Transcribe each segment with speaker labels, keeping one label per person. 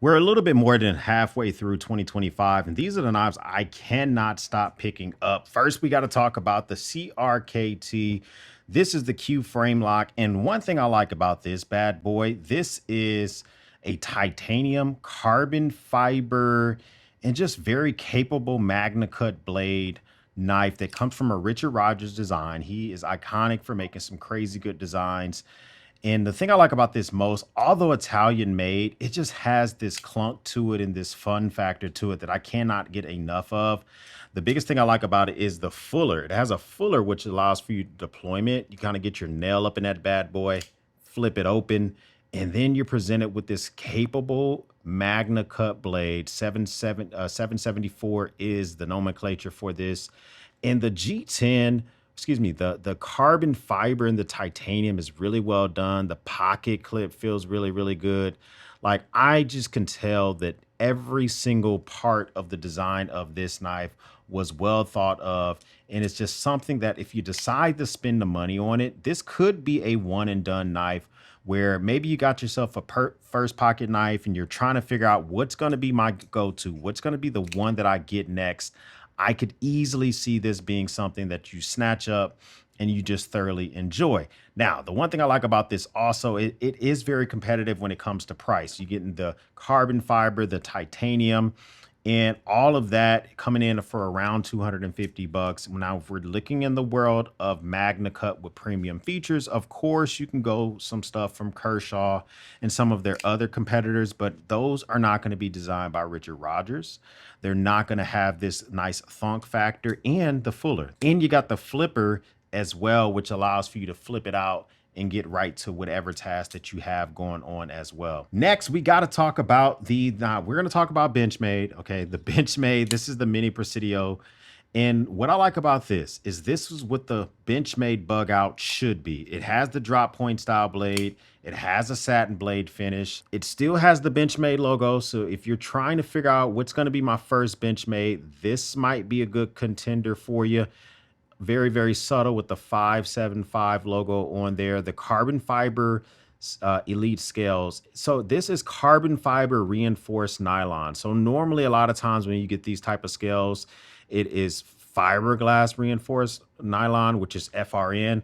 Speaker 1: We're a little bit more than halfway through 2025, and these are the knives I cannot stop picking up. First, we got to talk about the CRKT. This is the Q frame lock, and one thing I like about this bad boy, this is a titanium carbon fiber and just very capable Magna Cut blade knife that comes from a Richard Rogers design. He is iconic for making some crazy good designs. And the thing I like about this most, although Italian made, it just has this clunk to it and this fun factor to it that I cannot get enough of. The biggest thing I like about it is the fuller. It has a fuller, which allows for you deployment. You kind of get your nail up in that bad boy, flip it open, and then you're presented with this capable Magna Cut blade. 774 is the nomenclature for this. And the G10, excuse me, the carbon fiber and the titanium is really well done. The pocket clip feels really, really good. Like, I just can tell that every single part of the design of this knife was well thought of. And it's just something that if you decide to spend the money on it, this could be a one and done knife where maybe you got yourself a first pocket knife and you're trying to figure out what's going to be my go-to, what's going to be the one that I get next. I could easily see this being something that you snatch up and you just thoroughly enjoy. Now, the one thing I like about this also, it is very competitive when it comes to price. You get in the carbon fiber, the titanium, and all of that coming in for around 250 bucks. Now, if we're looking in the world of Magna Cut with premium features, of course, you can go some stuff from Kershaw and some of their other competitors, but those are not going to be designed by Richard Rogers. They're not going to have this nice thunk factor and the fuller. And you got the flipper as well, which allows for you to flip it out and get right to whatever task that you have going on as well. Next, we got to talk about we're going to talk about Benchmade. Okay, the Benchmade, this is the mini Presidio. And what I like about this is what the Benchmade bug out should be. It has the drop point style blade. It has a satin blade finish. It still has the Benchmade logo. So if you're trying to figure out what's going to be my first Benchmade, this might be a good contender for you. Very, very subtle with the 575 logo on there. The carbon fiber elite scales. So this is carbon fiber reinforced nylon. So normally a lot of times when you get these type of scales, it is fiberglass reinforced nylon, which is FRN.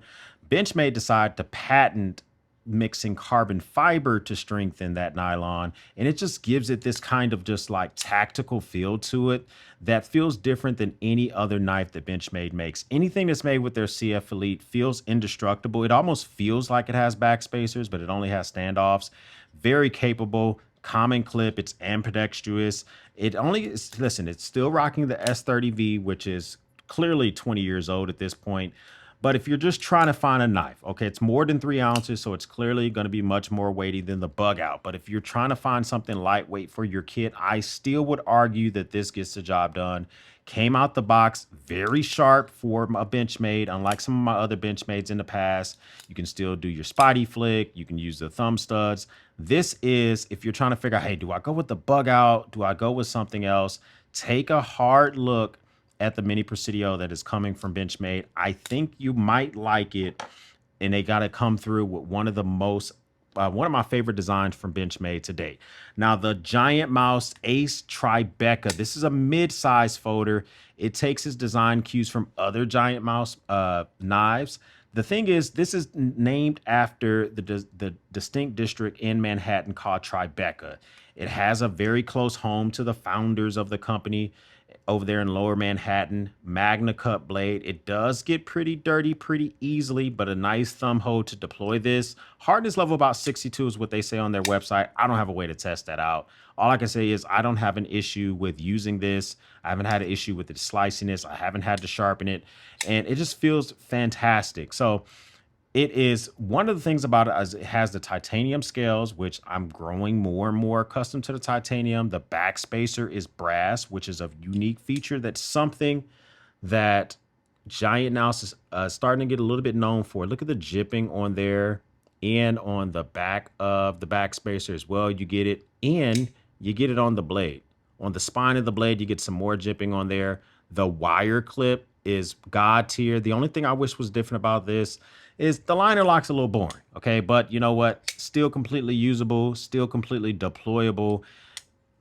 Speaker 1: Benchmade decided to patent mixing carbon fiber to strengthen that nylon, and it just gives it this kind of just like tactical feel to it that feels different than any other knife that Benchmade makes. Anything that's made with their CF Elite feels indestructible. It almost feels like it has backspacers, but it only has standoffs. Very capable, common clip. It's ambidextrous. It only is, listen, it's still rocking the S30V, which is clearly 20 years old at this point. But if you're just trying to find a knife, okay, it's more than 3 ounces, so it's clearly going to be much more weighty than the bug out. But if you're trying to find something lightweight for your kit, I still would argue that this gets the job done. Came out the box very sharp for a Benchmade. Unlike some of my other Benchmades in the past, you can still do your spotty flick. You can use the thumb studs. This is, if you're trying to figure out, hey, do I go with the bug out? Do I go with something else? Take a hard look at the mini Presidio that is coming from Benchmade. I think you might like it, and they got to come through with one of my favorite designs from Benchmade to date. Now, the Giant Mouse Ace Tribeca. This is a mid-size folder. It takes its design cues from other Giant Mouse knives. The thing is, this is named after the distinct district in Manhattan called Tribeca. It has a very close home to the founders of the company over there in Lower Manhattan. Magna Cut blade. It does get pretty dirty pretty easily, but a nice thumb hold to deploy this. Hardness level about 62 is what they say on their website. I don't have a way to test that out. All I can say is I don't have an issue with using this. I haven't had an issue with the sliciness. I haven't had to sharpen it, and it just feels fantastic. So it is, one of the things about it is it has the titanium scales, which I'm growing more and more accustomed to the titanium. The backspacer is brass, which is a unique feature. That's something that Giant now is starting to get a little bit known for. Look at the jipping on there and on the back of the backspacer as well. You get it, and you get it on the blade. On the spine of the blade, you get some more jipping on there. The wire clip is God tier. The only thing I wish was different about this is the liner lock's a little boring, okay? But you know what? Still completely usable, still completely deployable.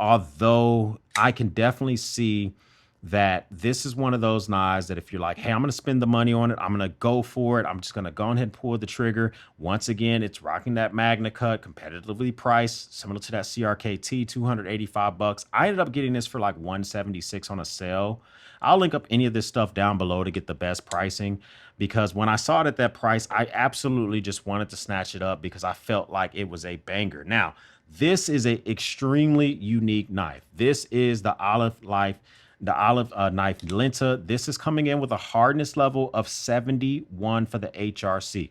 Speaker 1: Although I can definitely see that this is one of those knives that if you're like, hey, I'm going to spend the money on it, I'm going to go for it, I'm just going to go ahead and pull the trigger. Once again, it's rocking that Magna Cut, competitively priced, similar to that CRKT, 285 bucks. I ended up getting this for like 176 on a sale. I'll link up any of this stuff down below to get the best pricing, because when I saw it at that price, I absolutely just wanted to snatch it up because I felt like it was a banger. Now, this is a extremely unique knife. This is the olive knife Lenta. This is coming in with a hardness level of 71 for the HRC.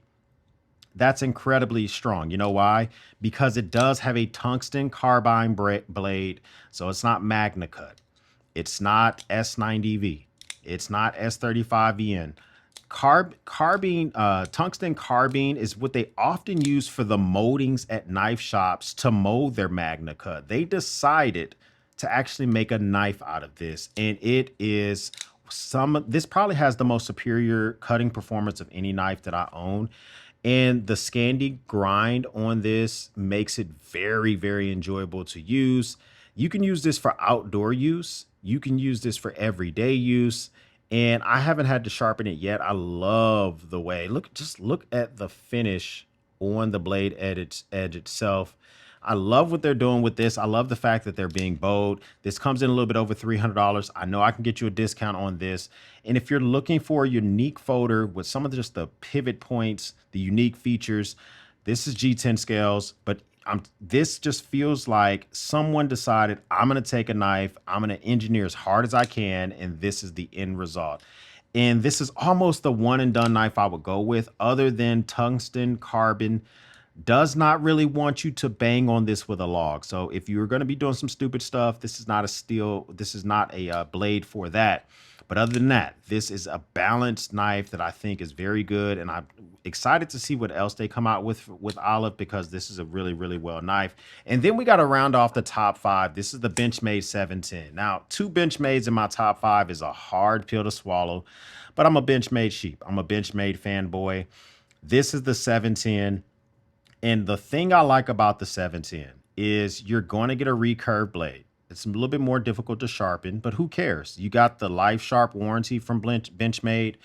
Speaker 1: That's incredibly strong. You know why? Because it does have a tungsten carbine blade. So it's not Magna Cut. It's not S90V. It's not S35VN. Tungsten carbine is what they often use for the moldings at knife shops to mold their Magna Cut. They decided to actually make a knife out of this, and it is this probably has the most superior cutting performance of any knife that I own. And the Scandi grind on this makes it very, very enjoyable to use. You can use this for outdoor use. You can use this for everyday use. And I haven't had to sharpen it yet. I love the way, just look at the finish on the blade edge itself. I love what they're doing with this. I love the fact that they're being bold. This comes in a little bit over $300. I know I can get you a discount on this. And if you're looking for a unique folder with some of just the pivot points, the unique features, this is G10 scales, but this just feels like someone decided, I'm going to take a knife, I'm going to engineer as hard as I can, and this is the end result. And this is almost the one and done knife I would go with, other than tungsten carbon does not really want you to bang on this with a log. So if you're going to be doing some stupid stuff, this is not a steel, this is not a blade for that. But other than that, this is a balanced knife that I think is very good. And I'm excited to see what else they come out with Olive, because this is a really, really well knife. And then we got to round off the top 5. This is the Benchmade 710. Now, 2 Benchmades in my top 5 is a hard pill to swallow, but I'm a Benchmade sheep. I'm a Benchmade fanboy. This is the 710. And the thing I like about the 710 is you're going to get a recurve blade. It's a little bit more difficult to sharpen, but who cares? You got the Life Sharp warranty from Benchmade,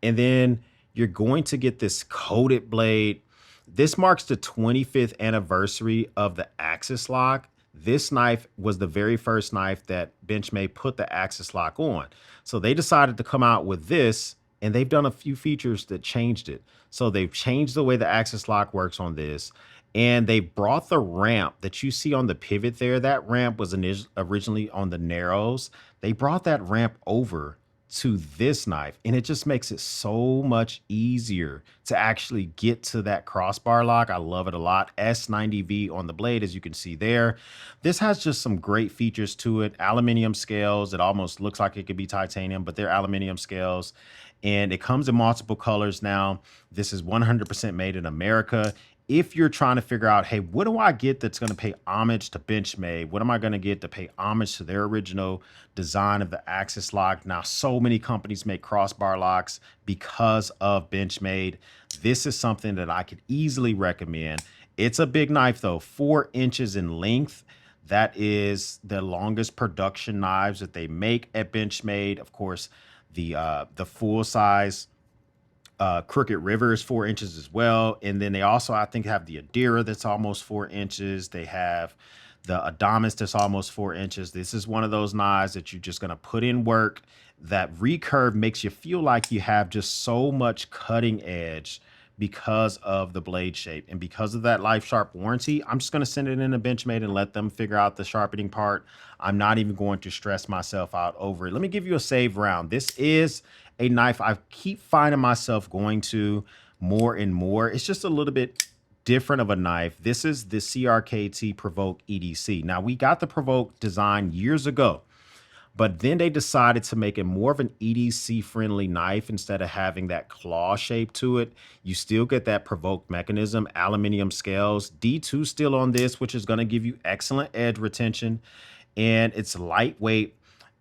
Speaker 1: and then you're going to get this coated blade. This marks the 25th anniversary of the Axis lock. This knife was the very first knife that Benchmade put the Axis lock on. So they decided to come out with this, and they've done a few features that changed it. So they've changed the way the Axis lock works on this. And they brought the ramp that you see on the pivot there. That ramp was originally on the narrows. They brought that ramp over to this knife, and it just makes it so much easier to actually get to that crossbar lock. I love it a lot. S90V on the blade, as you can see there. This has just some great features to it. Aluminum scales. It almost looks like it could be titanium, but they're aluminum scales. And it comes in multiple colors now. This is 100% made in America. If you're trying to figure out, hey, what do I get that's going to pay homage to Benchmade? What am I going to get to pay homage to their original design of the Axis lock? Now, so many companies make crossbar locks because of Benchmade. This is something that I could easily recommend. It's a big knife, though, 4 inches in length. That is the longest production knives that they make at Benchmade. Of course, the full size Crooked River is 4 inches as well. And then they also, I think, have the Adira that's almost 4 inches. They have the Adamas that's almost 4 inches. This is one of those knives that you're just going to put in work. That recurve makes you feel like you have just so much cutting edge because of the blade shape. And because of that Life Sharp warranty, I'm just going to send it in a Benchmade and let them figure out the sharpening part. I'm not even going to stress myself out over it. Let me give you a save round. This is a knife I keep finding myself going to more and more. It's just a little bit different of a knife. This is the CRKT Provoke EDC. Now, we got the Provoke design years ago, but then they decided to make it more of an EDC friendly knife instead of having that claw shape to it. You still get that Provoke mechanism, aluminum scales, D2 still on this, which is going to give you excellent edge retention, and it's lightweight.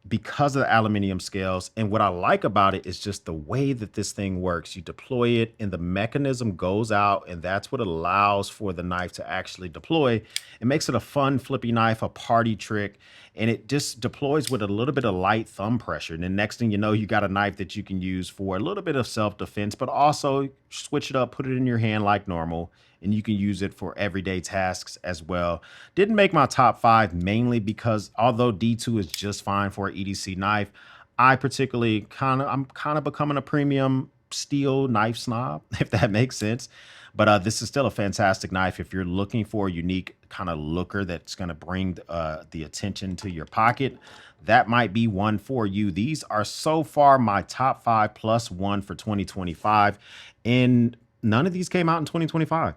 Speaker 1: because of the aluminum scales. And what I like about it is just the way that this thing works. You deploy it and the mechanism goes out, and that's what allows for the knife to actually deploy. It makes it a fun flippy knife, a party trick, and it just deploys with a little bit of light thumb pressure. And then next thing you know, you got a knife that you can use for a little bit of self-defense, but also switch it up, put it in your hand like normal, and you can use it for everyday tasks as well. Didn't make my top 5 mainly because although D2 is just fine for an EDC knife, I'm kind of becoming a premium steel knife snob, if that makes sense. But this is still a fantastic knife if you're looking for a unique kind of looker that's going to bring the attention to your pocket. That might be one for you. These are so far my top 5 plus one for 2025, and none of these came out in 2025.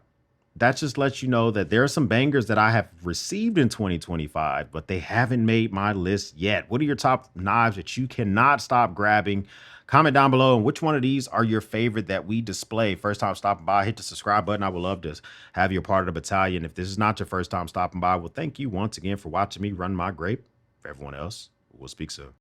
Speaker 1: That just lets you know that there are some bangers that I have received in 2025, but they haven't made my list yet. What are your top knives that you cannot stop grabbing? Comment down below, and which one of these are your favorite that we display. First time stopping by, hit the subscribe button. I would love to have you a part of the battalion. If this is not your first time stopping by, well, thank you once again for watching me run my grape. For everyone else, we'll speak soon.